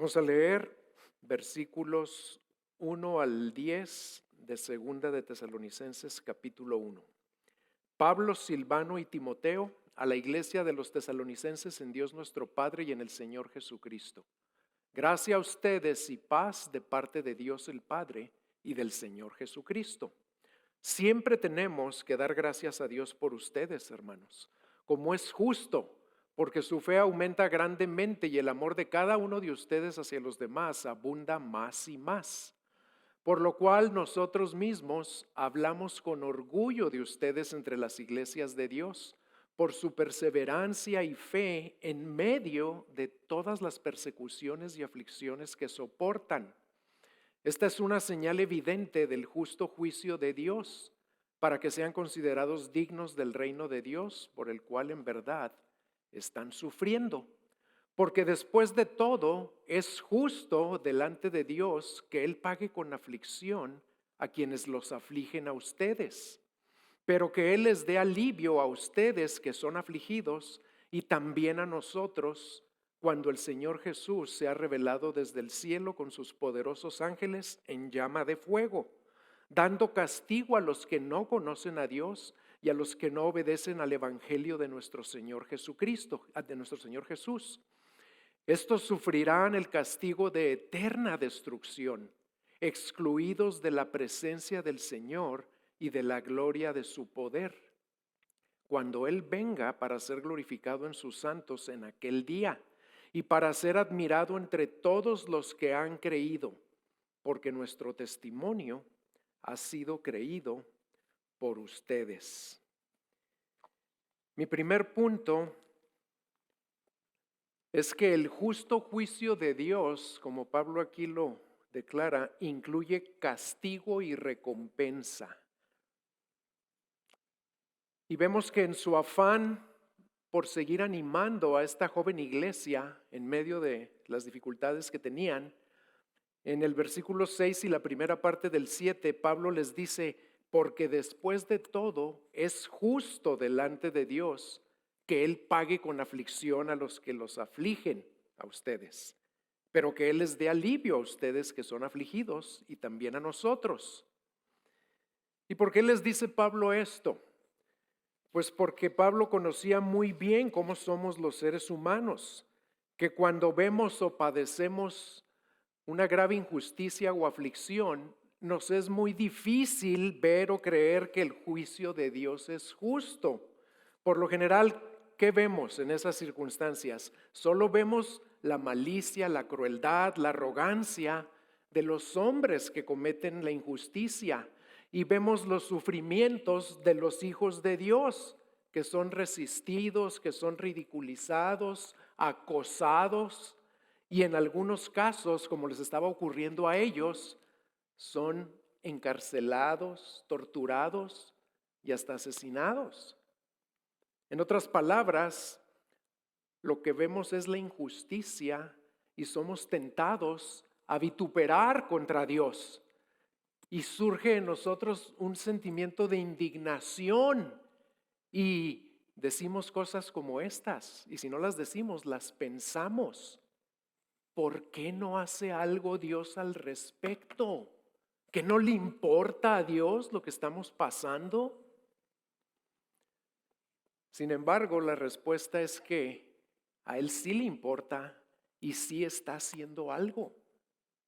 Vamos a leer versículos 1 al 10 de Segunda de Tesalonicenses capítulo 1. Pablo, Silvano y Timoteo, a la iglesia de los tesalonicenses en Dios nuestro Padre y en el Señor Jesucristo. Gracia a ustedes y paz de parte de Dios el Padre y del Señor Jesucristo. Siempre tenemos que dar gracias a Dios por ustedes, hermanos, como es justo, porque su fe aumenta grandemente y el amor de cada uno de ustedes hacia los demás abunda más y más. Por lo cual nosotros mismos hablamos con orgullo de ustedes entre las iglesias de Dios, por su perseverancia y fe en medio de todas las persecuciones y aflicciones que soportan. Esta es una señal evidente del justo juicio de Dios, para que sean considerados dignos del reino de Dios, por el cual en verdad están sufriendo. Porque después de todo es justo delante de Dios que Él pague con aflicción a quienes los afligen a ustedes, pero que Él les dé alivio a ustedes que son afligidos y también a nosotros cuando el Señor Jesús se ha revelado desde el cielo con sus poderosos ángeles en llama de fuego, dando castigo a los que no conocen a Dios y a los que no obedecen al evangelio de nuestro Señor Jesucristo, de nuestro Señor Jesús. Estos sufrirán el castigo de eterna destrucción, excluidos de la presencia del Señor y de la gloria de su poder, cuando Él venga para ser glorificado en sus santos en aquel día y para ser admirado entre todos los que han creído, porque nuestro testimonio ha sido creído por ustedes. Mi primer punto es que el justo juicio de Dios, como Pablo aquí lo declara, incluye castigo y recompensa. Y vemos que en su afán por seguir animando a esta joven iglesia en medio de las dificultades que tenían, en el versículo 6 y la primera parte del 7, Pablo les dice, porque después de todo es justo delante de Dios que Él pague con aflicción a los que los afligen a ustedes, pero que Él les dé alivio a ustedes que son afligidos y también a nosotros. ¿Y por qué les dice Pablo esto? Pues porque Pablo conocía muy bien cómo somos los seres humanos, que cuando vemos o padecemos una grave injusticia o aflicción, nos es muy difícil ver o creer que el juicio de Dios es justo. Por lo general, ¿qué vemos en esas circunstancias? Solo vemos la malicia, la crueldad, la arrogancia de los hombres que cometen la injusticia y vemos los sufrimientos de los hijos de Dios, que son resistidos, que son ridiculizados, acosados y en algunos casos, como les estaba ocurriendo a ellos, son encarcelados, torturados y hasta asesinados. En otras palabras, lo que vemos es la injusticia y somos tentados a vituperar contra Dios. Y surge en nosotros un sentimiento de indignación y decimos cosas como estas. Y si no las decimos, las pensamos. ¿Por qué no hace algo Dios al respecto? ¿Que no le importa a Dios lo que estamos pasando? Sin embargo, la respuesta es que a Él sí le importa y sí está haciendo algo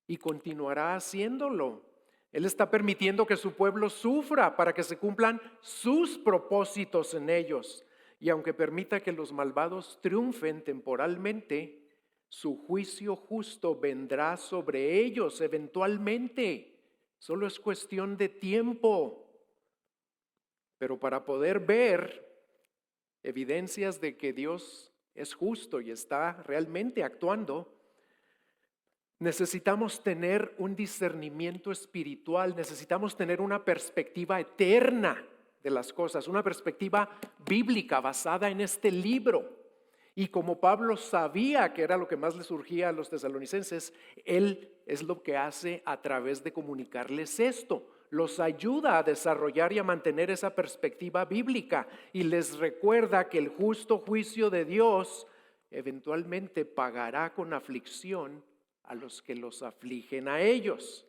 y continuará haciéndolo. Él está permitiendo que su pueblo sufra para que se cumplan sus propósitos en ellos. Y aunque permita que los malvados triunfen temporalmente, su juicio justo vendrá sobre ellos eventualmente. Solo es cuestión de tiempo. Pero para poder ver evidencias de que Dios es justo y está realmente actuando, necesitamos tener un discernimiento espiritual, necesitamos tener una perspectiva eterna de las cosas, una perspectiva bíblica basada en este libro. Y como Pablo sabía que era lo que más le surgía a los tesalonicenses, él es lo que hace a través de comunicarles esto. Los ayuda a desarrollar y a mantener esa perspectiva bíblica y les recuerda que el justo juicio de Dios eventualmente pagará con aflicción a los que los afligen a ellos.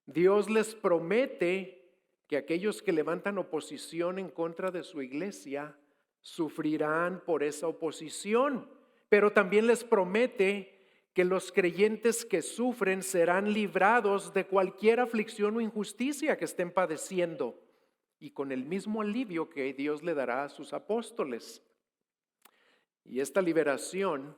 Dios les promete que aquellos que levantan oposición en contra de su iglesia sufrirán por esa oposición, pero también les promete que los creyentes que sufren serán librados de cualquier aflicción o injusticia que estén padeciendo, y con el mismo alivio que Dios le dará a sus apóstoles. Y esta liberación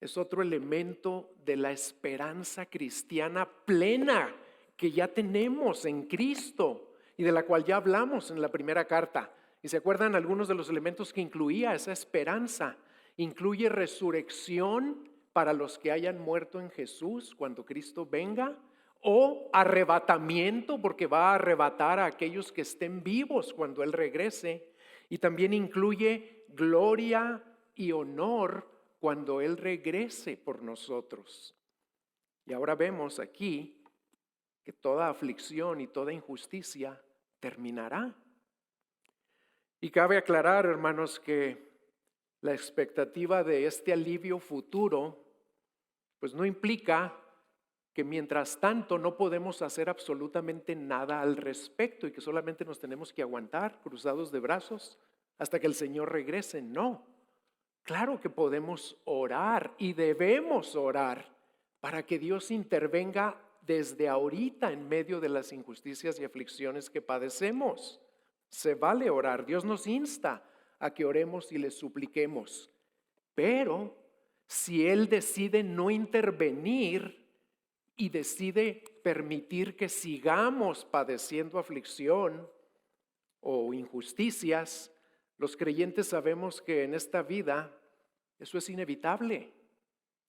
es otro elemento de la esperanza cristiana plena que ya tenemos en Cristo y de la cual ya hablamos en la primera carta. ¿Y se acuerdan algunos de los elementos que incluía esa esperanza? Incluye resurrección para los que hayan muerto en Jesús cuando Cristo venga, o arrebatamiento porque va a arrebatar a aquellos que estén vivos cuando Él regrese, y también incluye gloria y honor cuando Él regrese por nosotros. Y ahora vemos aquí que toda aflicción y toda injusticia terminará. Y cabe aclarar, hermanos, que la expectativa de este alivio futuro, pues no implica que mientras tanto no podemos hacer absolutamente nada al respecto y que solamente nos tenemos que aguantar cruzados de brazos hasta que el Señor regrese. No, claro que podemos orar y debemos orar para que Dios intervenga desde ahorita en medio de las injusticias y aflicciones que padecemos. Se vale orar, Dios nos insta a que oremos y le supliquemos, pero si Él decide no intervenir y decide permitir que sigamos padeciendo aflicción o injusticias, los creyentes sabemos que en esta vida eso es inevitable.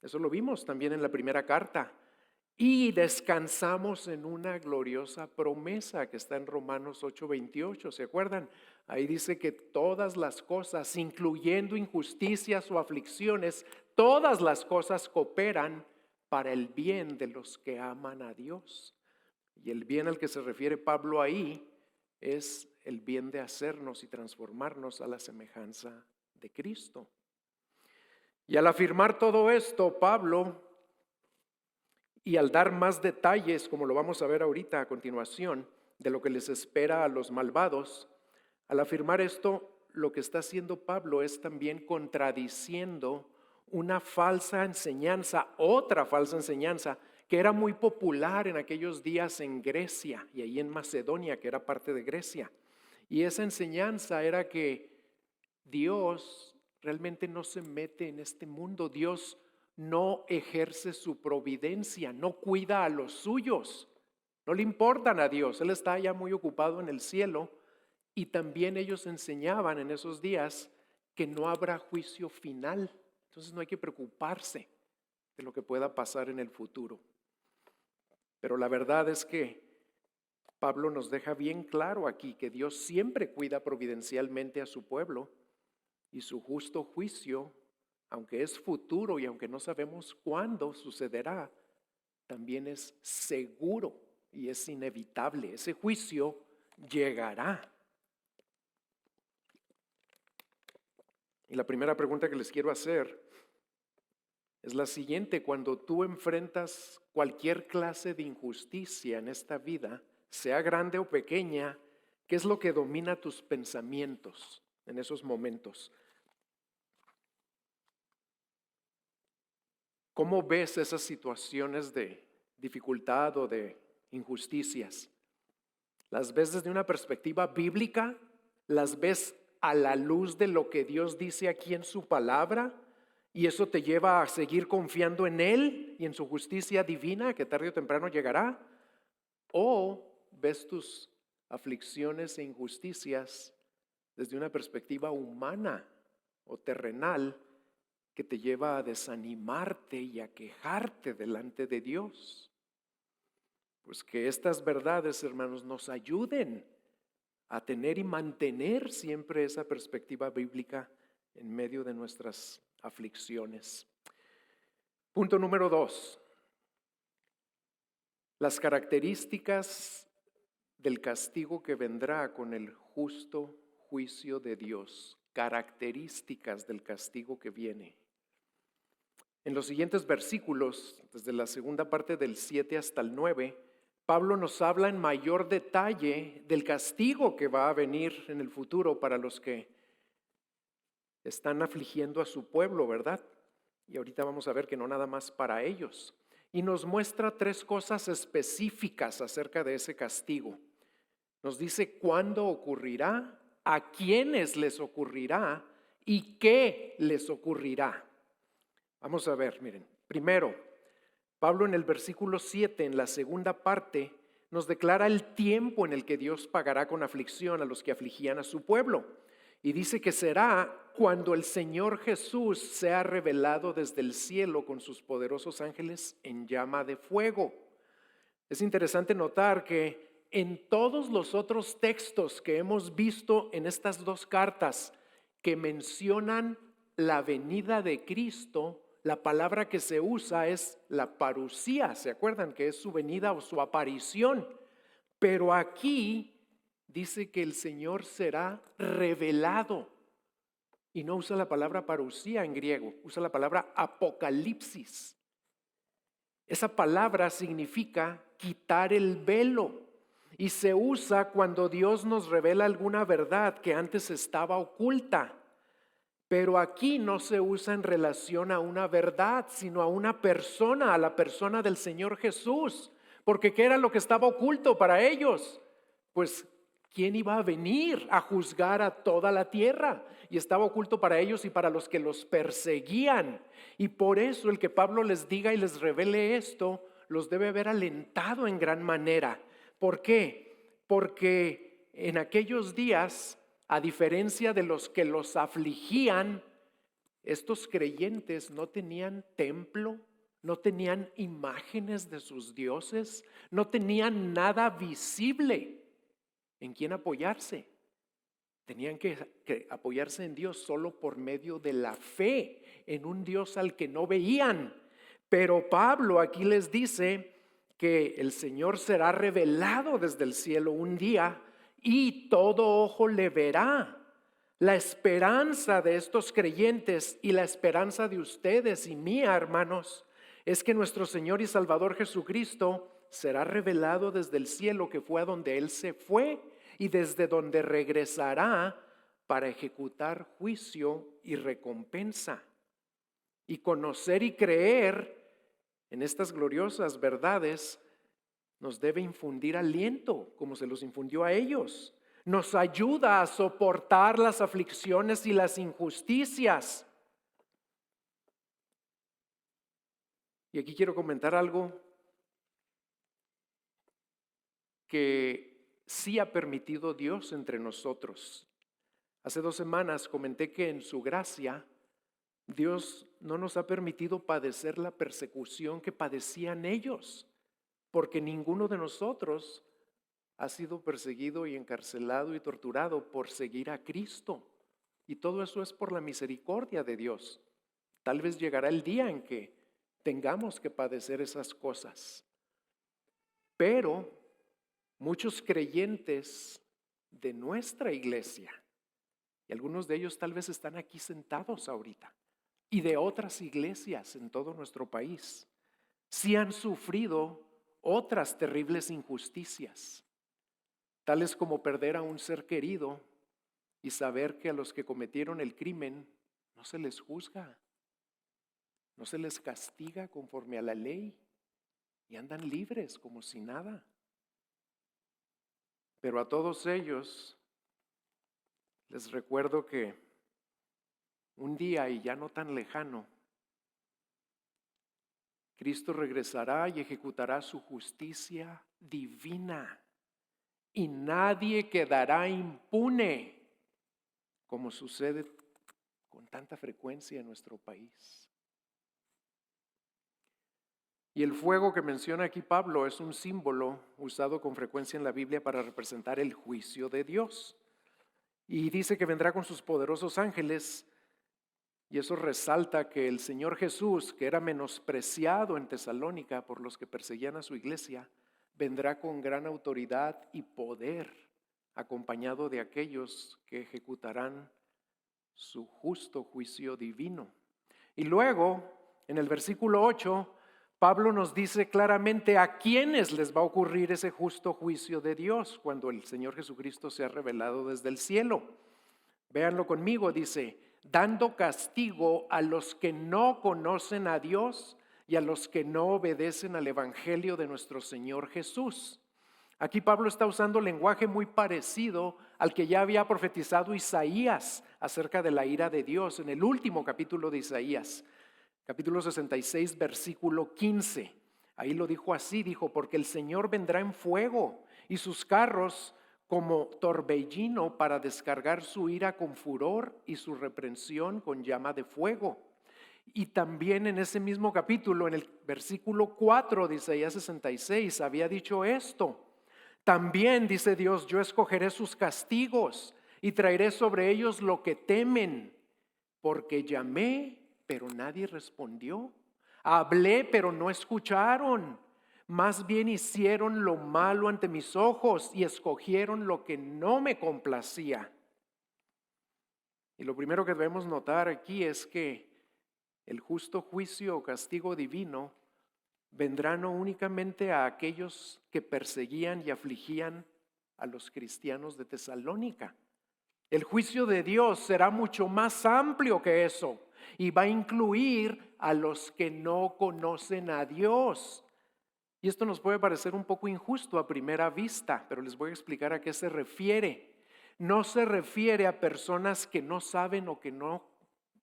Eso lo vimos también en la primera carta. Y descansamos en una gloriosa promesa que está en Romanos 8:28, ¿se acuerdan? Ahí dice que todas las cosas, incluyendo injusticias o aflicciones, todas las cosas cooperan para el bien de los que aman a Dios. Y el bien al que se refiere Pablo ahí es el bien de hacernos y transformarnos a la semejanza de Cristo. Y al afirmar todo esto, Pablo, y al dar más detalles, como lo vamos a ver ahorita a continuación, de lo que les espera a los malvados, al afirmar esto, lo que está haciendo Pablo es también contradiciendo una falsa enseñanza, otra falsa enseñanza, que era muy popular en aquellos días en Grecia y ahí en Macedonia, que era parte de Grecia. Y esa enseñanza era que Dios realmente no se mete en este mundo, Dios no ejerce su providencia, no cuida a los suyos, no le importan a Dios, Él está ya muy ocupado en el cielo. Y también ellos enseñaban en esos días que no habrá juicio final, entonces no hay que preocuparse de lo que pueda pasar en el futuro. Pero la verdad es que Pablo nos deja bien claro aquí que Dios siempre cuida providencialmente a su pueblo y su justo juicio, aunque es futuro y aunque no sabemos cuándo sucederá, también es seguro y es inevitable. Ese juicio llegará. Y la primera pregunta que les quiero hacer es la siguiente: cuando tú enfrentas cualquier clase de injusticia en esta vida, sea grande o pequeña, ¿qué es lo que domina tus pensamientos en esos momentos? ¿Cómo ves esas situaciones de dificultad o de injusticias? ¿Las ves desde una perspectiva bíblica? ¿Las ves a la luz de lo que Dios dice aquí en su palabra? ¿Y eso te lleva a seguir confiando en Él y en su justicia divina que tarde o temprano llegará? ¿O ves tus aflicciones e injusticias desde una perspectiva humana o terrenal que te lleva a desanimarte y a quejarte delante de Dios? Pues que estas verdades, hermanos, nos ayuden a tener y mantener siempre esa perspectiva bíblica en medio de nuestras aflicciones. Punto número 2. Las características del castigo que vendrá con el justo juicio de Dios. Características del castigo que viene. En los siguientes versículos, desde la segunda parte del 7 hasta el 9, Pablo nos habla en mayor detalle del castigo que va a venir en el futuro para los que están afligiendo a su pueblo, ¿verdad? Y ahorita vamos a ver que no nada más para ellos. Y nos muestra tres cosas específicas acerca de ese castigo. Nos dice cuándo ocurrirá, a quiénes les ocurrirá y qué les ocurrirá. Vamos a ver, miren. Primero, Pablo en el versículo 7, en la segunda parte, nos declara el tiempo en el que Dios pagará con aflicción a los que afligían a su pueblo. Y dice que será cuando el Señor Jesús sea revelado desde el cielo con sus poderosos ángeles en llama de fuego. Es interesante notar que en todos los otros textos que hemos visto en estas dos cartas que mencionan la venida de Cristo, la palabra que se usa es la parusía. ¿Se acuerdan que es su venida o su aparición? Pero aquí dice que el Señor será revelado. Y no usa la palabra parusía en griego, usa la palabra apocalipsis. Esa palabra significa quitar el velo y se usa cuando Dios nos revela alguna verdad que antes estaba oculta. Pero aquí no se usa en relación a una verdad, sino a una persona, a la persona del Señor Jesús. Porque ¿qué era lo que estaba oculto para ellos? Pues ¿quién iba a venir a juzgar a toda la tierra? Y estaba oculto para ellos y para los que los perseguían. Y por eso el que Pablo les diga y les revele esto, los debe haber alentado en gran manera. ¿Por qué? Porque en aquellos días, a diferencia de los que los afligían, estos creyentes no tenían templo, no tenían imágenes de sus dioses, no tenían nada visible en quién apoyarse. Tenían que apoyarse en Dios solo por medio de la fe, en un Dios al que no veían. Pero Pablo aquí les dice que el Señor será revelado desde el cielo un día y todo ojo le verá. La esperanza de estos creyentes y la esperanza de ustedes y mía, hermanos, es que nuestro Señor y Salvador Jesucristo será revelado desde el cielo, que fue a donde Él se fue y desde donde regresará para ejecutar juicio y recompensa. Y conocer y creer en estas gloriosas verdades nos debe infundir aliento, como se los infundió a ellos. Nos ayuda a soportar las aflicciones y las injusticias. Y aquí quiero comentar algo que sí ha permitido Dios entre nosotros. Hace 2 semanas comenté que en su gracia Dios no nos ha permitido padecer la persecución que padecían ellos, porque ninguno de nosotros ha sido perseguido y encarcelado y torturado por seguir a Cristo. Y todo eso es por la misericordia de Dios. Tal vez llegará el día en que tengamos que padecer esas cosas. Pero muchos creyentes de nuestra iglesia, y algunos de ellos tal vez están aquí sentados ahorita, y de otras iglesias en todo nuestro país, sí han sufrido otras terribles injusticias, tales como perder a un ser querido y saber que a los que cometieron el crimen no se les juzga, no se les castiga conforme a la ley y andan libres como si nada. Pero a todos ellos les recuerdo que un día, y ya no tan lejano, Cristo regresará y ejecutará su justicia divina y nadie quedará impune, como sucede con tanta frecuencia en nuestro país. Y el fuego que menciona aquí Pablo es un símbolo usado con frecuencia en la Biblia para representar el juicio de Dios. Y dice que vendrá con sus poderosos ángeles. Y eso resalta que el Señor Jesús, que era menospreciado en Tesalónica por los que perseguían a su iglesia, vendrá con gran autoridad y poder, acompañado de aquellos que ejecutarán su justo juicio divino. Y luego en el versículo 8, Pablo nos dice claramente a quiénes les va a ocurrir ese justo juicio de Dios cuando el Señor Jesucristo sea revelado desde el cielo. Véanlo conmigo, dice, dando castigo a los que no conocen a Dios y a los que no obedecen al Evangelio de nuestro Señor Jesús. Aquí Pablo está usando lenguaje muy parecido al que ya había profetizado Isaías acerca de la ira de Dios en el último capítulo de Isaías, capítulo 66, versículo 15. Ahí lo dijo así, dijo, porque el Señor vendrá en fuego y sus carros como torbellino para descargar su ira con furor y su reprensión con llama de fuego. Y también en ese mismo capítulo, en el versículo 4 de Isaías 66, había dicho esto. También, dice Dios, yo escogeré sus castigos y traeré sobre ellos lo que temen, porque llamé, pero nadie respondió. Hablé, pero no escucharon. Más bien hicieron lo malo ante mis ojos y escogieron lo que no me complacía. Y lo primero que debemos notar aquí es que el justo juicio o castigo divino vendrá no únicamente a aquellos que perseguían y afligían a los cristianos de Tesalónica. El juicio de Dios será mucho más amplio que eso y va a incluir a los que no conocen a Dios. Y esto nos puede parecer un poco injusto a primera vista, pero les voy a explicar a qué se refiere. No se refiere a personas que no saben o que no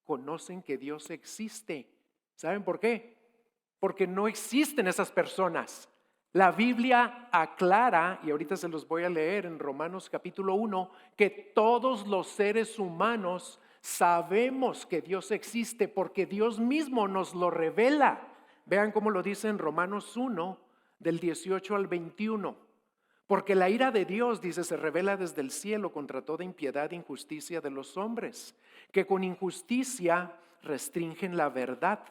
conocen que Dios existe. ¿Saben por qué? Porque no existen esas personas. La Biblia aclara, y ahorita se los voy a leer en Romanos capítulo 1, que todos los seres humanos sabemos que Dios existe porque Dios mismo nos lo revela. Vean cómo lo dice en Romanos 1, del 18 al 21. Porque la ira de Dios, dice, se revela desde el cielo contra toda impiedad e injusticia de los hombres, que con injusticia restringen la verdad.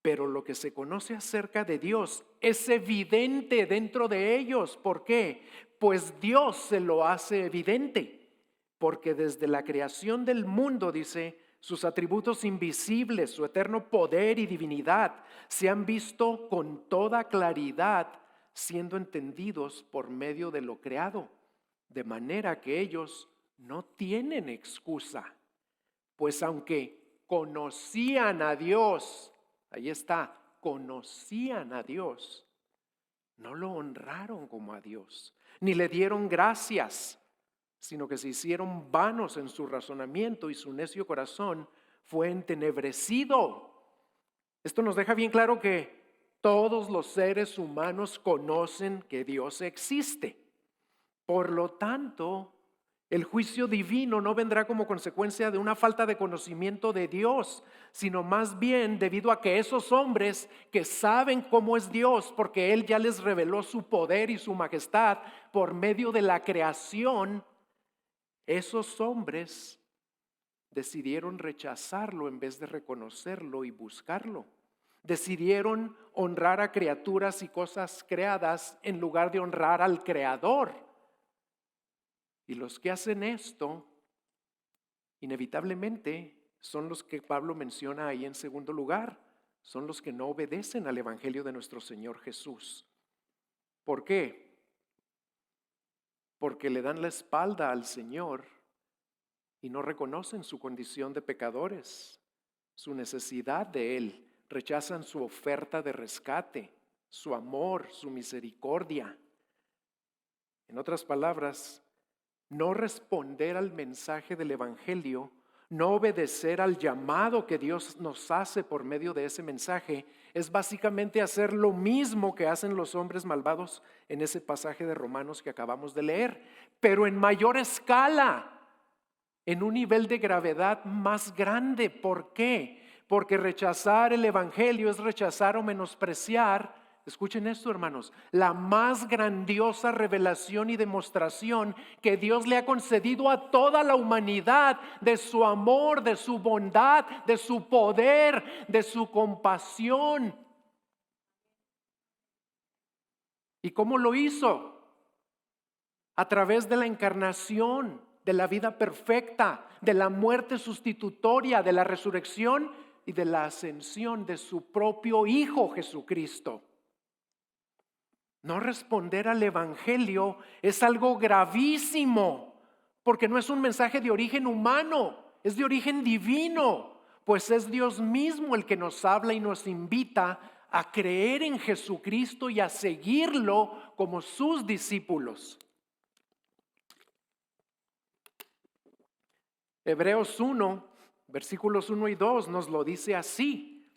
Pero lo que se conoce acerca de Dios es evidente dentro de ellos. ¿Por qué? Pues Dios se lo hace evidente. Porque desde la creación del mundo, dice, sus atributos invisibles, su eterno poder y divinidad se han visto con toda claridad, siendo entendidos por medio de lo creado. De manera que ellos no tienen excusa. Pues aunque conocían a Dios, ahí está, conocían a Dios, no lo honraron como a Dios, ni le dieron gracias, sino que se hicieron vanos en su razonamiento y su necio corazón fue entenebrecido. Esto nos deja bien claro que todos los seres humanos conocen que Dios existe. Por lo tanto, el juicio divino no vendrá como consecuencia de una falta de conocimiento de Dios, sino más bien debido a que esos hombres que saben cómo es Dios, porque Él ya les reveló su poder y su majestad por medio de la creación, esos hombres decidieron rechazarlo en vez de reconocerlo y buscarlo. Decidieron honrar a criaturas y cosas creadas en lugar de honrar al Creador. Y los que hacen esto, inevitablemente, son los que Pablo menciona ahí en segundo lugar. Son los que no obedecen al Evangelio de nuestro Señor Jesús. ¿Por qué? Porque le dan la espalda al Señor y no reconocen su condición de pecadores, su necesidad de Él. Rechazan su oferta de rescate, su amor, su misericordia. En otras palabras, no responder al mensaje del Evangelio, no obedecer al llamado que Dios nos hace por medio de ese mensaje, es básicamente hacer lo mismo que hacen los hombres malvados en ese pasaje de Romanos que acabamos de leer, pero en mayor escala, en un nivel de gravedad más grande. ¿Por qué? Porque rechazar el Evangelio es rechazar o menospreciar, escuchen esto, hermanos, la más grandiosa revelación y demostración que Dios le ha concedido a toda la humanidad de su amor, de su bondad, de su poder, de su compasión. ¿Y cómo lo hizo? A través de la encarnación, de la vida perfecta, de la muerte sustitutoria, de la resurrección y de la ascensión de su propio Hijo Jesucristo. No responder al Evangelio es algo gravísimo, porque no es un mensaje de origen humano, es de origen divino, pues es Dios mismo el que nos habla y nos invita a creer en Jesucristo y a seguirlo como sus discípulos. Hebreos 1, versículos 1 y 2 nos lo dice así.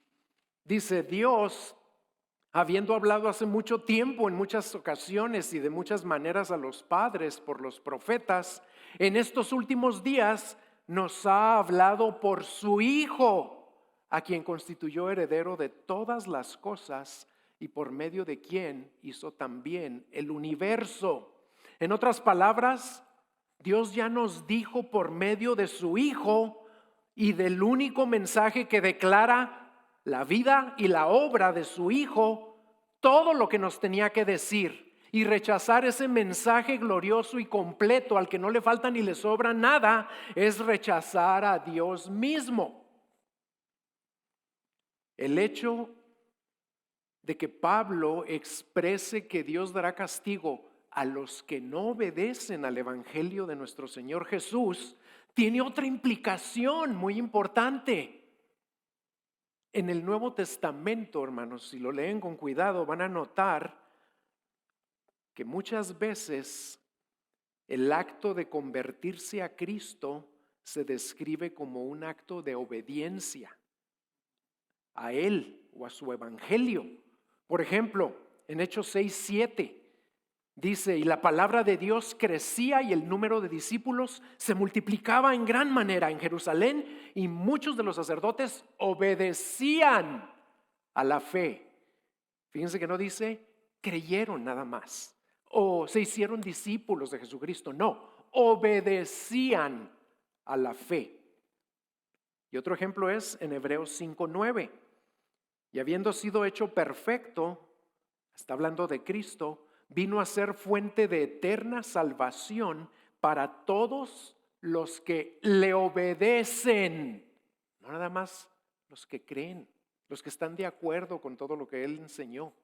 Dice: Dios, habiendo hablado hace mucho tiempo, en muchas ocasiones y de muchas maneras a los padres por los profetas, en estos últimos días nos ha hablado por su Hijo, a quien constituyó heredero de todas las cosas y por medio de quien hizo también el universo. En otras palabras, Dios ya nos dijo por medio de su Hijo y del único mensaje que declara la vida y la obra de su Hijo, todo lo que nos tenía que decir. Y rechazar ese mensaje glorioso y completo al que no le falta ni le sobra nada es rechazar a Dios mismo. El hecho de que Pablo exprese que Dios dará castigo a los que no obedecen al Evangelio de nuestro Señor Jesús tiene otra implicación muy importante. En el Nuevo Testamento, hermanos, si lo leen con cuidado, van a notar que muchas veces el acto de convertirse a Cristo se describe como un acto de obediencia a Él o a su Evangelio. Por ejemplo, en Hechos 6:7 dice: y la palabra de Dios crecía y el número de discípulos se multiplicaba en gran manera en Jerusalén, y muchos de los sacerdotes obedecían a la fe. Fíjense que no dice creyeron nada más o se hicieron discípulos de Jesucristo. No, obedecían a la fe. Y otro ejemplo es en Hebreos 5:9. Y habiendo sido hecho perfecto, está hablando de Cristo, vino a ser fuente de eterna salvación para todos los que le obedecen. No nada más los que creen, los que están de acuerdo con todo lo que Él enseñó.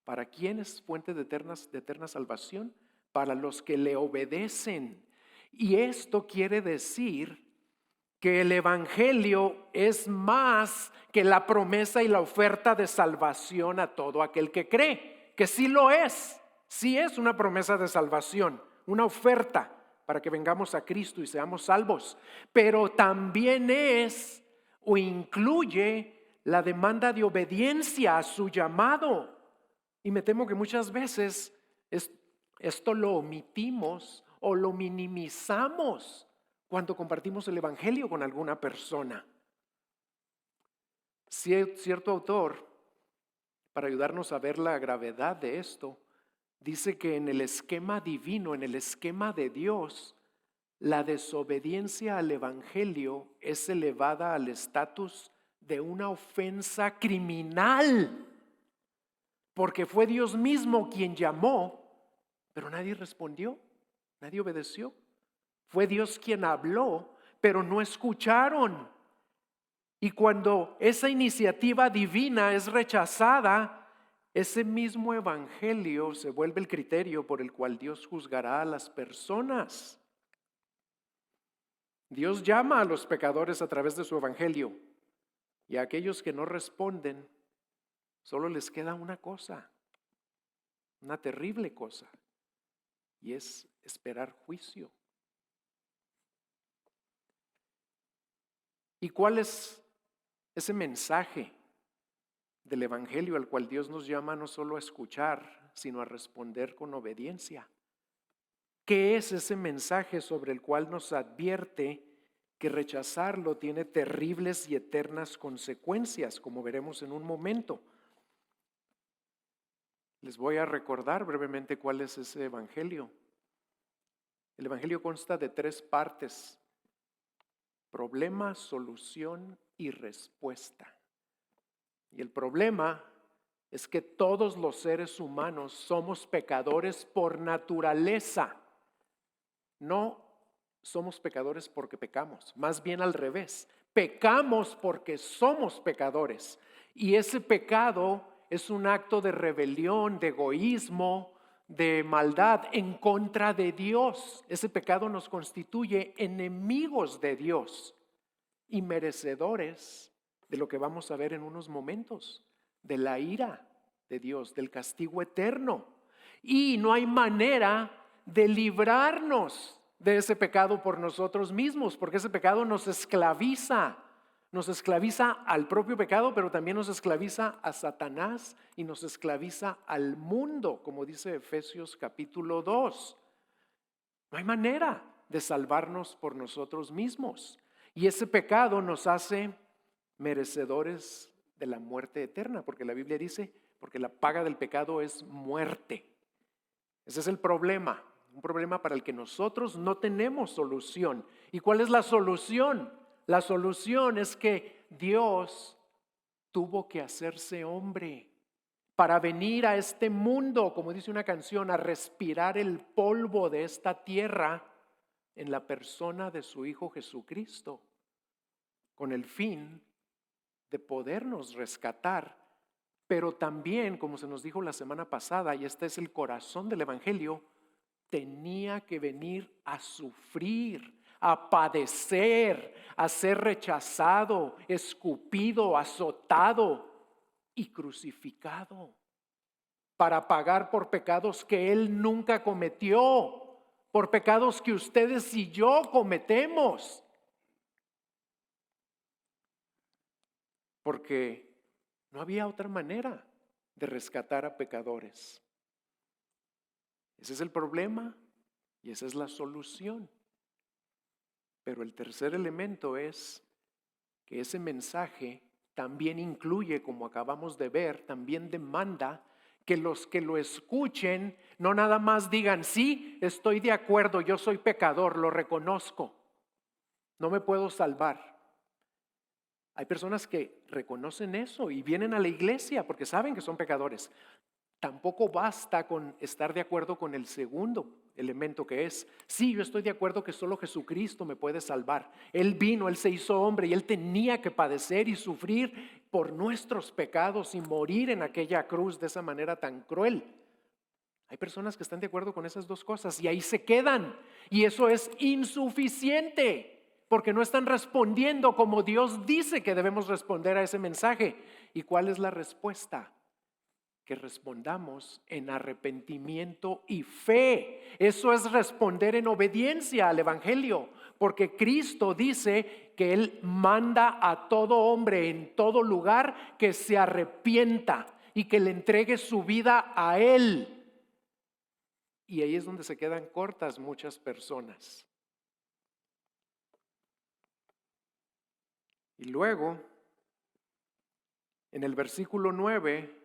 ¿Para quién es fuente de eterna salvación? Para los que le obedecen. Y esto quiere decir que el Evangelio es más que la promesa y la oferta de salvación a todo aquel que cree, que sí lo es, sí es una promesa de salvación, una oferta para que vengamos a Cristo y seamos salvos, pero también es o incluye la demanda de obediencia a su llamado. Y me temo que muchas veces esto lo omitimos o lo minimizamos cuando compartimos el Evangelio con alguna persona. Cierto autor, para ayudarnos a ver la gravedad de esto, dice que en el esquema divino, en el esquema de Dios, la desobediencia al Evangelio es elevada al estatus de una ofensa criminal, porque fue Dios mismo quien llamó, pero nadie respondió, nadie obedeció. Fue Dios quien habló, pero no escucharon. Y cuando esa iniciativa divina es rechazada, ese mismo evangelio se vuelve el criterio por el cual Dios juzgará a las personas. Dios llama a los pecadores a través de su evangelio, y a aquellos que no responden, solo les queda una cosa, una terrible cosa, y es esperar juicio. ¿Y cuál es ese mensaje del Evangelio al cual Dios nos llama no solo a escuchar, sino a responder con obediencia? ¿Qué es ese mensaje sobre el cual nos advierte que rechazarlo tiene terribles y eternas consecuencias, como veremos en un momento? Les voy a recordar brevemente cuál es ese Evangelio. El Evangelio consta de 3 partes: problema, solución y respuesta. Y el problema es que todos los seres humanos somos pecadores por naturaleza. No somos pecadores porque pecamos, más bien al revés. Pecamos porque somos pecadores. Y ese pecado es un acto de rebelión, de egoísmo, de maldad en contra de Dios. Ese pecado nos constituye enemigos de Dios y merecedores de lo que vamos a ver en unos momentos, de la ira de Dios, del castigo eterno. Y no hay manera de librarnos de ese pecado por nosotros mismos, porque ese pecado nos esclaviza al propio pecado, pero también nos esclaviza a Satanás y nos esclaviza al mundo, como dice Efesios capítulo 2. No hay manera de salvarnos por nosotros mismos. Y ese pecado nos hace merecedores de la muerte eterna, porque la Biblia dice, porque la paga del pecado es muerte. Ese es el problema, un problema para el que nosotros no tenemos solución. ¿Y cuál es la solución? La solución es que Dios tuvo que hacerse hombre para venir a este mundo, como dice una canción, a respirar el polvo de esta tierra en la persona de su Hijo Jesucristo, con el fin de podernos rescatar, pero también, como se nos dijo la semana pasada, y este es el corazón del Evangelio, tenía que venir a sufrir, a padecer, a ser rechazado, escupido, azotado y crucificado para pagar por pecados que Él nunca cometió, por pecados que ustedes y yo cometemos. Porque no había otra manera de rescatar a pecadores. Ese es el problema y esa es la solución. Pero el tercer elemento es que ese mensaje también incluye, como acabamos de ver, también demanda que los que lo escuchen no nada más digan, sí, estoy de acuerdo, yo soy pecador, lo reconozco, no me puedo salvar. Hay personas que reconocen eso y vienen a la iglesia porque saben que son pecadores. Tampoco basta con estar de acuerdo con el segundo elemento, que es, sí, yo estoy de acuerdo que solo Jesucristo me puede salvar. Él vino, Él se hizo hombre y Él tenía que padecer y sufrir por nuestros pecados y morir en aquella cruz de esa manera tan cruel. Hay personas que están de acuerdo con esas dos cosas y ahí se quedan. Y eso es insuficiente porque no están respondiendo como Dios dice que debemos responder a ese mensaje. ¿Y cuál es la respuesta? Que respondamos en arrepentimiento y fe. Eso es responder en obediencia al Evangelio, porque Cristo dice que Él manda a todo hombre en todo lugar que se arrepienta y que le entregue su vida a Él. Y ahí es donde se quedan cortas muchas personas. Y luego, en el versículo 9,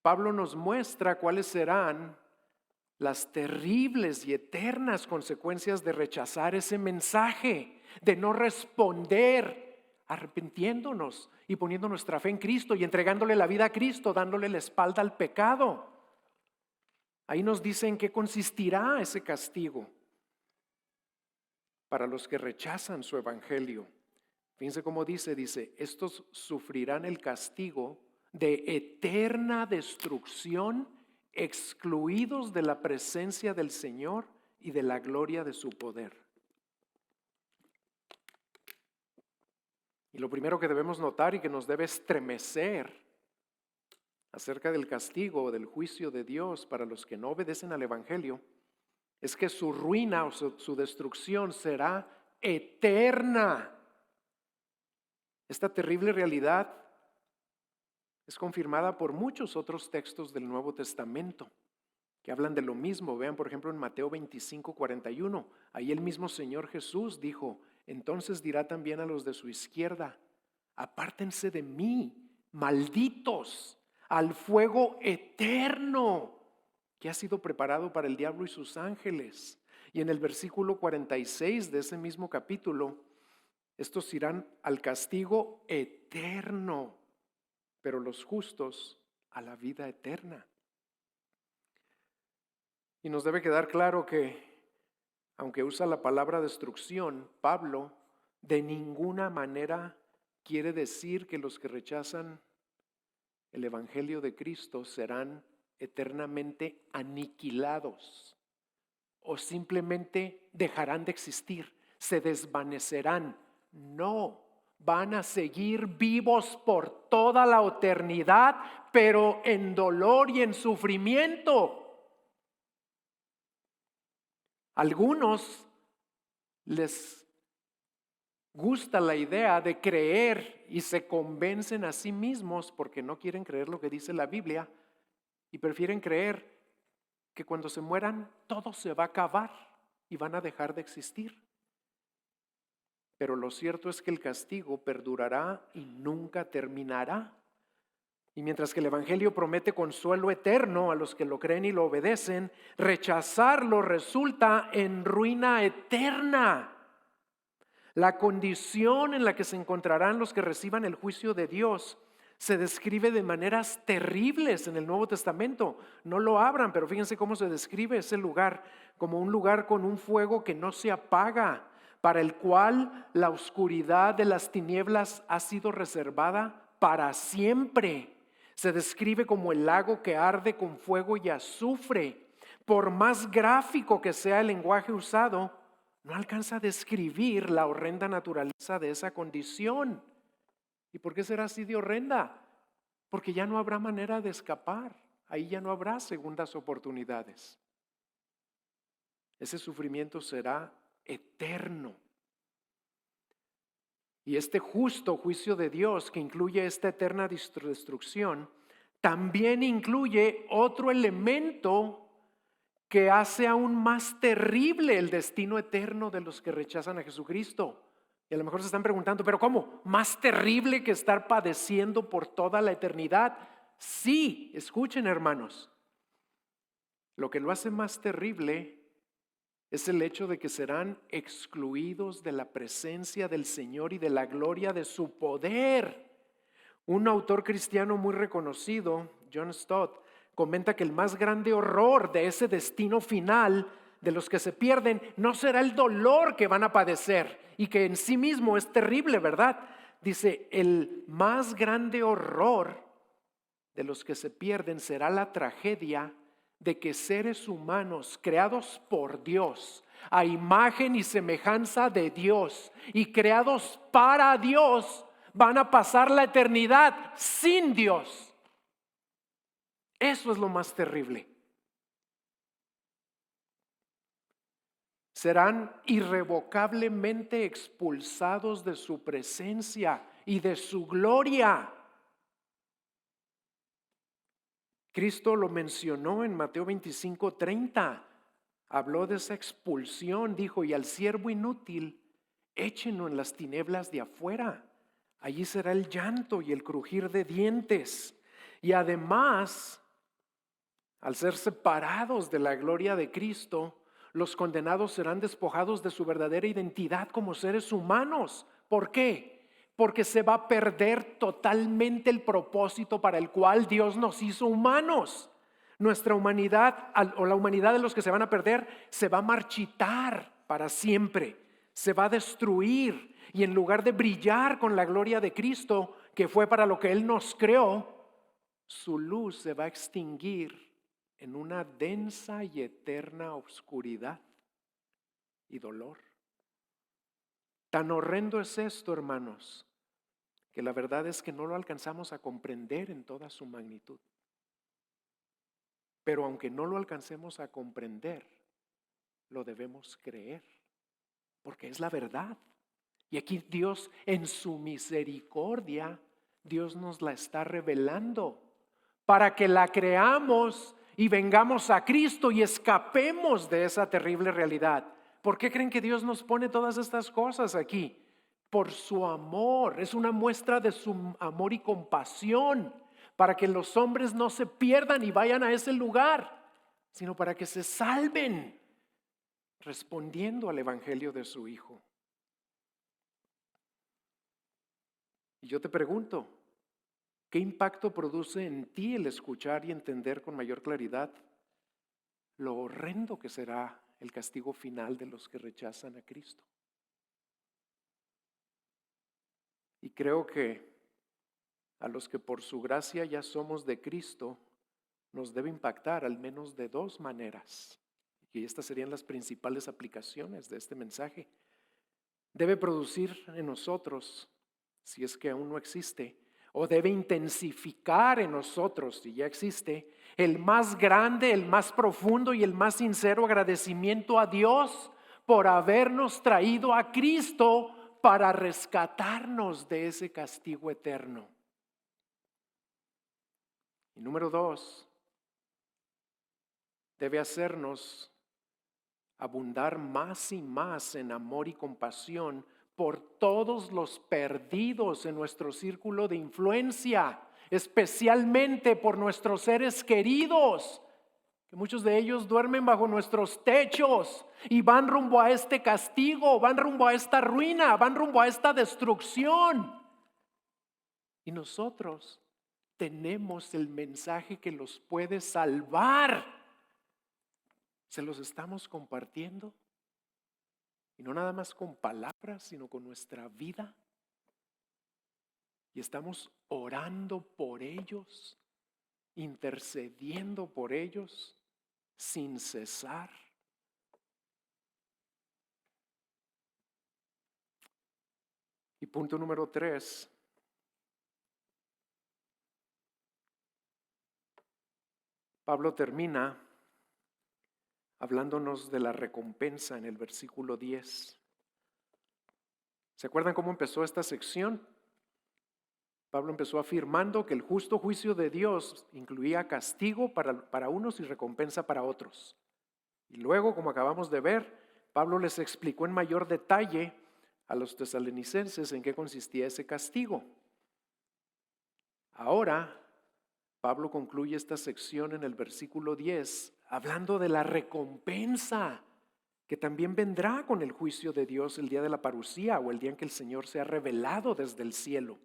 Pablo nos muestra cuáles serán las terribles y eternas consecuencias de rechazar ese mensaje, de no responder, arrepintiéndonos y poniendo nuestra fe en Cristo y entregándole la vida a Cristo, dándole la espalda al pecado. Ahí nos dice en qué consistirá ese castigo para los que rechazan su evangelio. Fíjense cómo dice, estos sufrirán el castigo de eterna destrucción, excluidos de la presencia del Señor y de la gloria de su poder. Y lo primero que debemos notar y que nos debe estremecer acerca del castigo o del juicio de Dios para los que no obedecen al Evangelio es que su ruina o su destrucción será eterna. Esta terrible realidad es confirmada por muchos otros textos del Nuevo Testamento que hablan de lo mismo. Vean, por ejemplo, en Mateo 25:41. Ahí el mismo Señor Jesús dijo, entonces dirá también a los de su izquierda, apártense de mí, malditos, al fuego eterno que ha sido preparado para el diablo y sus ángeles. Y en el versículo 46 de ese mismo capítulo, estos irán al castigo eterno, pero los justos a la vida eterna. Y nos debe quedar claro que, aunque usa la palabra destrucción, Pablo de ninguna manera quiere decir que los que rechazan el Evangelio de Cristo serán eternamente aniquilados o simplemente dejarán de existir, se desvanecerán. No, van a seguir vivos por toda la eternidad, pero en dolor y en sufrimiento. Algunos les gusta la idea de creer y se convencen a sí mismos porque no quieren creer lo que dice la Biblia y prefieren creer que cuando se mueran todo se va a acabar y van a dejar de existir. Pero lo cierto es que el castigo perdurará y nunca terminará. Y mientras que el Evangelio promete consuelo eterno a los que lo creen y lo obedecen, rechazarlo resulta en ruina eterna. La condición en la que se encontrarán los que reciban el juicio de Dios se describe de maneras terribles en el Nuevo Testamento. No lo abran, pero fíjense cómo se describe ese lugar, como un lugar con un fuego que no se apaga, para el cual la oscuridad de las tinieblas ha sido reservada para siempre. Se describe como el lago que arde con fuego y azufre. Por más gráfico que sea el lenguaje usado, no alcanza a describir la horrenda naturaleza de esa condición. ¿Y por qué será así de horrenda? Porque ya no habrá manera de escapar. Ahí ya no habrá segundas oportunidades. Ese sufrimiento será eterno. Y este justo juicio de Dios que incluye esta eterna destrucción, también incluye otro elemento que hace aún más terrible el destino eterno de los que rechazan a Jesucristo. Y a lo mejor se están preguntando, ¿pero cómo? ¿Más terrible que estar padeciendo por toda la eternidad? Sí, escuchen hermanos. Lo que lo hace más terrible es el hecho de que serán excluidos de la presencia del Señor y de la gloria de su poder. Un autor cristiano muy reconocido, John Stott, comenta que el más grande horror de ese destino final de los que se pierden no será el dolor que van a padecer y que en sí mismo es terrible, ¿verdad? Dice, el más grande horror de los que se pierden será la tragedia de que seres humanos creados por Dios, a imagen y semejanza de Dios y creados para Dios, van a pasar la eternidad sin Dios. Eso es lo más terrible. Serán irrevocablemente expulsados de su presencia y de su gloria. Cristo lo mencionó en Mateo 25:30. Habló de esa expulsión, dijo, y al siervo inútil, échenlo en las tinieblas de afuera. Allí será el llanto y el crujir de dientes. Y además, al ser separados de la gloria de Cristo, los condenados serán despojados de su verdadera identidad como seres humanos. ¿Por qué? Porque se va a perder totalmente el propósito para el cual Dios nos hizo humanos. Nuestra humanidad, o la humanidad de los que se van a perder, se va a marchitar para siempre. Se va a destruir. Y en lugar de brillar con la gloria de Cristo, que fue para lo que Él nos creó, su luz se va a extinguir en una densa y eterna oscuridad y dolor. Tan horrendo es esto, hermanos, que la verdad es que no lo alcanzamos a comprender en toda su magnitud. Pero aunque no lo alcancemos a comprender, lo debemos creer, porque es la verdad. Y aquí Dios, en su misericordia, Dios nos la está revelando para que la creamos y vengamos a Cristo y escapemos de esa terrible realidad. ¿Por qué creen que Dios nos pone todas estas cosas aquí? Por su amor. Es una muestra de su amor y compasión para que los hombres no se pierdan y vayan a ese lugar, sino para que se salven respondiendo al evangelio de su Hijo. Y yo te pregunto, ¿qué impacto produce en ti el escuchar y entender con mayor claridad lo horrendo que será el castigo final de los que rechazan a Cristo? Y creo que a los que por su gracia ya somos de Cristo, nos debe impactar al menos de dos maneras. Y estas serían las principales aplicaciones de este mensaje. Debe producir en nosotros, si es que aún no existe, o debe intensificar en nosotros, si ya existe, el más grande, el más profundo y el más sincero agradecimiento a Dios por habernos traído a Cristo para rescatarnos de ese castigo eterno. Y número dos, debe hacernos abundar más y más en amor y compasión por todos los perdidos en nuestro círculo de influencia, especialmente por nuestros seres queridos, que muchos de ellos duermen bajo nuestros techos y van rumbo a este castigo, van rumbo a esta ruina, van rumbo a esta destrucción. Y nosotros tenemos el mensaje que los puede salvar. ¿Se los estamos compartiendo? Y no nada más con palabras, sino con nuestra vida. Y estamos orando por ellos, intercediendo por ellos, sin cesar. Y punto número 3. Pablo termina hablándonos de la recompensa en el versículo 10. ¿Se acuerdan cómo empezó esta sección? Pablo empezó afirmando que el justo juicio de Dios incluía castigo para unos y recompensa para otros. Y luego, como acabamos de ver, Pablo les explicó en mayor detalle a los tesalonicenses en qué consistía ese castigo. Ahora, Pablo concluye esta sección en el versículo 10 hablando de la recompensa que también vendrá con el juicio de Dios el día de la parusía o el día en que el Señor sea revelado desde el cielo.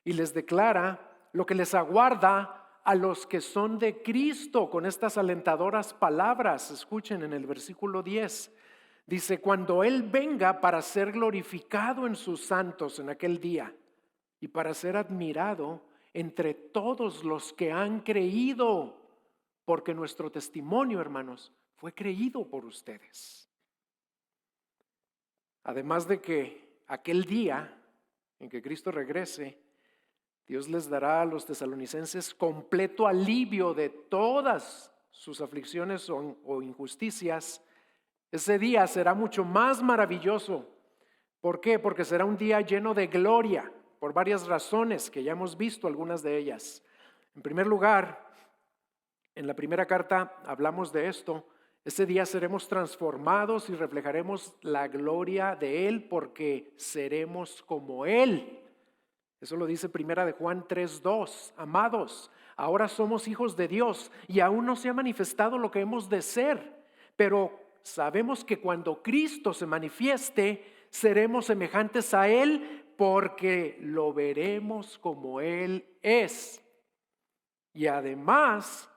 Y les declara lo que les aguarda a los que son de Cristo con estas alentadoras palabras. Escuchen en el versículo 10. Dice, cuando Él venga para ser glorificado en sus santos en aquel día y para ser admirado entre todos los que han creído, porque nuestro testimonio, hermanos, fue creído por ustedes. Además de que aquel día en que Cristo regrese, Dios les dará a los tesalonicenses completo alivio de todas sus aflicciones o injusticias. Ese día será mucho más maravilloso. ¿Por qué? Porque será un día lleno de gloria, por varias razones que ya hemos visto algunas de ellas. En primer lugar, en la primera carta hablamos de esto. Ese día seremos transformados y reflejaremos la gloria de Él porque seremos como Él. Eso lo dice primera de Juan 3:2. Amados, ahora somos hijos de Dios y aún no se ha manifestado lo que hemos de ser, pero sabemos que cuando Cristo se manifieste, seremos semejantes a Él porque lo veremos como Él es. Y además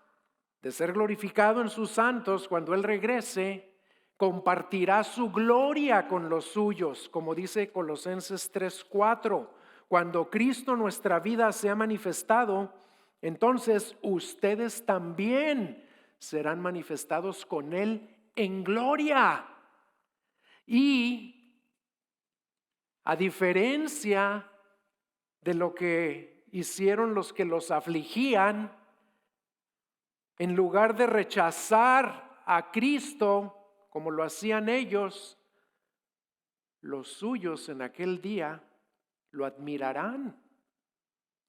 de ser glorificado en sus santos, cuando Él regrese, compartirá su gloria con los suyos, como dice Colosenses 3:4. Cuando Cristo nuestra vida sea manifestado, entonces ustedes también serán manifestados con Él en gloria. Y a diferencia de lo que hicieron los que los afligían, en lugar de rechazar a Cristo como lo hacían ellos, los suyos en aquel día lo admirarán.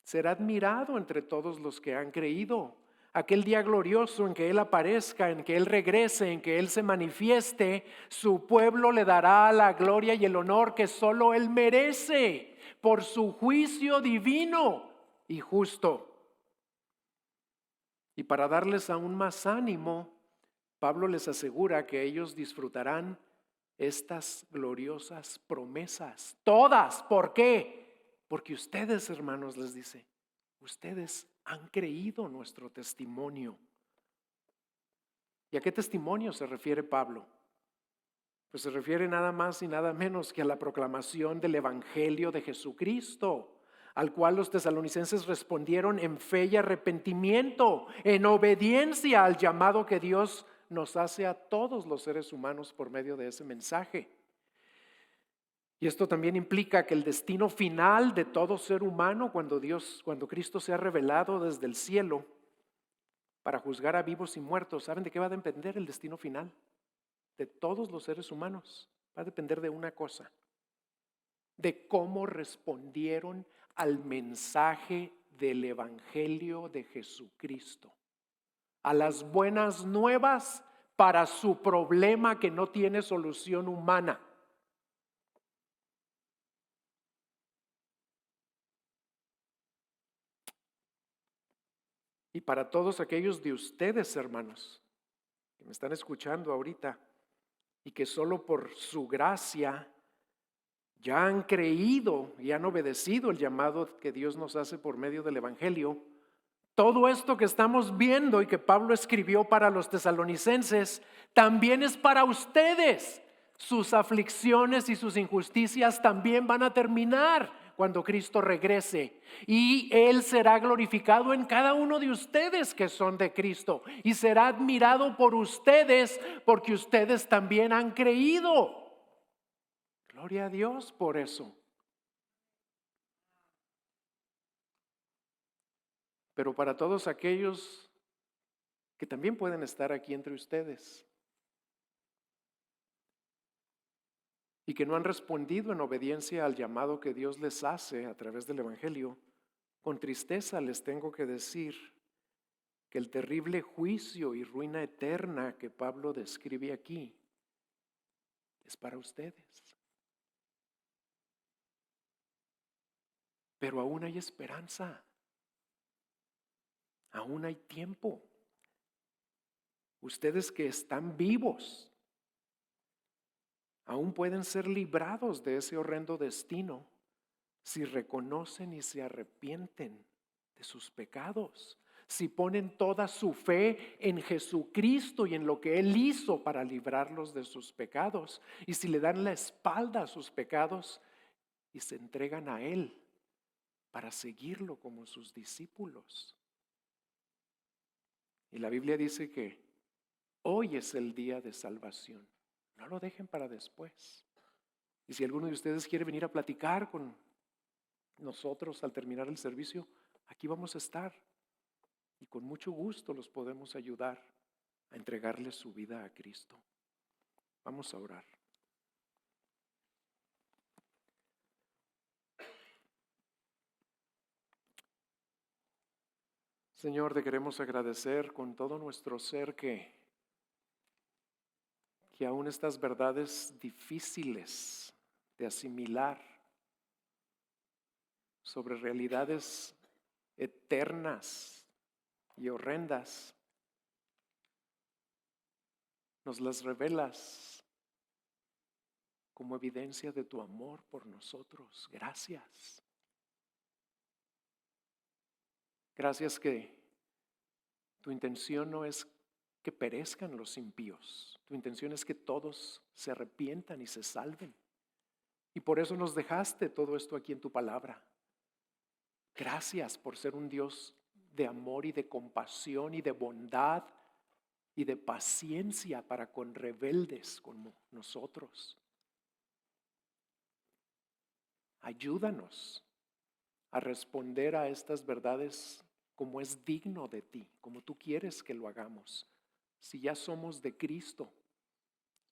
Será admirado entre todos los que han creído. Aquel día glorioso en que Él aparezca, en que Él regrese, en que Él se manifieste, su pueblo le dará la gloria y el honor que solo Él merece por su juicio divino y justo. Y para darles aún más ánimo, Pablo les asegura que ellos disfrutarán estas gloriosas promesas. Todas. ¿Por qué? Porque ustedes, hermanos, les dice, ustedes han creído nuestro testimonio. ¿Y a qué testimonio se refiere Pablo? Pues se refiere nada más y nada menos que a la proclamación del Evangelio de Jesucristo. al cual los tesalonicenses respondieron en fe y arrepentimiento, en obediencia al llamado que Dios nos hace a todos los seres humanos por medio de ese mensaje. Y esto también implica que el destino final de todo ser humano, cuando Cristo sea revelado desde el cielo para juzgar a vivos y muertos, ¿saben de qué va a depender el destino final? De todos los seres humanos. Va a depender de una cosa: de cómo respondieron al mensaje del Evangelio de Jesucristo, a las buenas nuevas para su problema que no tiene solución humana. Y para todos aquellos de ustedes, hermanos, que me están escuchando ahorita y que solo por su gracia ya han creído y han obedecido el llamado que Dios nos hace por medio del Evangelio, todo esto que estamos viendo y que Pablo escribió para los tesalonicenses, también es para ustedes. Sus aflicciones y sus injusticias también van a terminar cuando Cristo regrese. Y Él será glorificado en cada uno de ustedes que son de Cristo. Y será admirado por ustedes porque ustedes también han creído. Gloria a Dios por eso. Pero para todos aquellos que también pueden estar aquí entre ustedes y que no han respondido en obediencia al llamado que Dios les hace a través del Evangelio, con tristeza les tengo que decir que el terrible juicio y ruina eterna que Pablo describe aquí es para ustedes. Pero aún hay esperanza. Aún hay tiempo. Ustedes que están vivos aún pueden ser librados de ese horrendo destino si reconocen y se arrepienten de sus pecados, si ponen toda su fe en Jesucristo y en lo que Él hizo para librarlos de sus pecados, y si le dan la espalda a sus pecados y se entregan a Él para seguirlo como sus discípulos. Y la Biblia dice que hoy es el día de salvación. No lo dejen para después. Y si alguno de ustedes quiere venir a platicar con nosotros al terminar el servicio, aquí vamos a estar. Y con mucho gusto los podemos ayudar a entregarles su vida a Cristo. Vamos a orar. Señor, te queremos agradecer con todo nuestro ser que aún estas verdades difíciles de asimilar sobre realidades eternas y horrendas, nos las revelas como evidencia de tu amor por nosotros. Gracias. Gracias que tu intención no es que perezcan los impíos. Tu intención es que todos se arrepientan y se salven. Y por eso nos dejaste todo esto aquí en tu palabra. Gracias por ser un Dios de amor y de compasión y de bondad y de paciencia para con rebeldes como nosotros. Ayúdanos a responder a estas verdades como es digno de ti, como tú quieres que lo hagamos. Si ya somos de Cristo,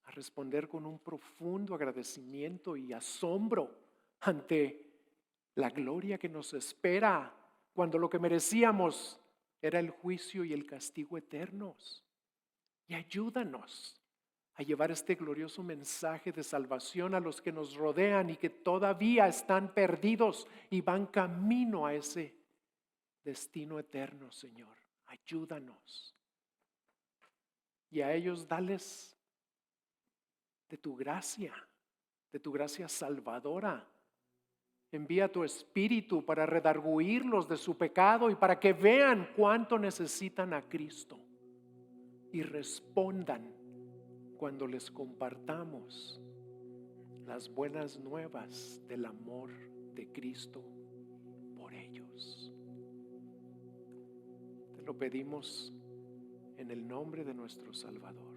a responder con un profundo agradecimiento y asombro ante la gloria que nos espera cuando lo que merecíamos era el juicio y el castigo eternos. Y ayúdanos a llevar este glorioso mensaje de salvación a los que nos rodean y que todavía están perdidos y van camino a ese destino eterno, Señor. Ayúdanos. Y a ellos dales de tu gracia salvadora. Envía tu Espíritu para redarguirlos de su pecado y para que vean cuánto necesitan a Cristo y respondan cuando les compartamos las buenas nuevas del amor de Cristo por ellos. Te lo pedimos en el nombre de nuestro Salvador.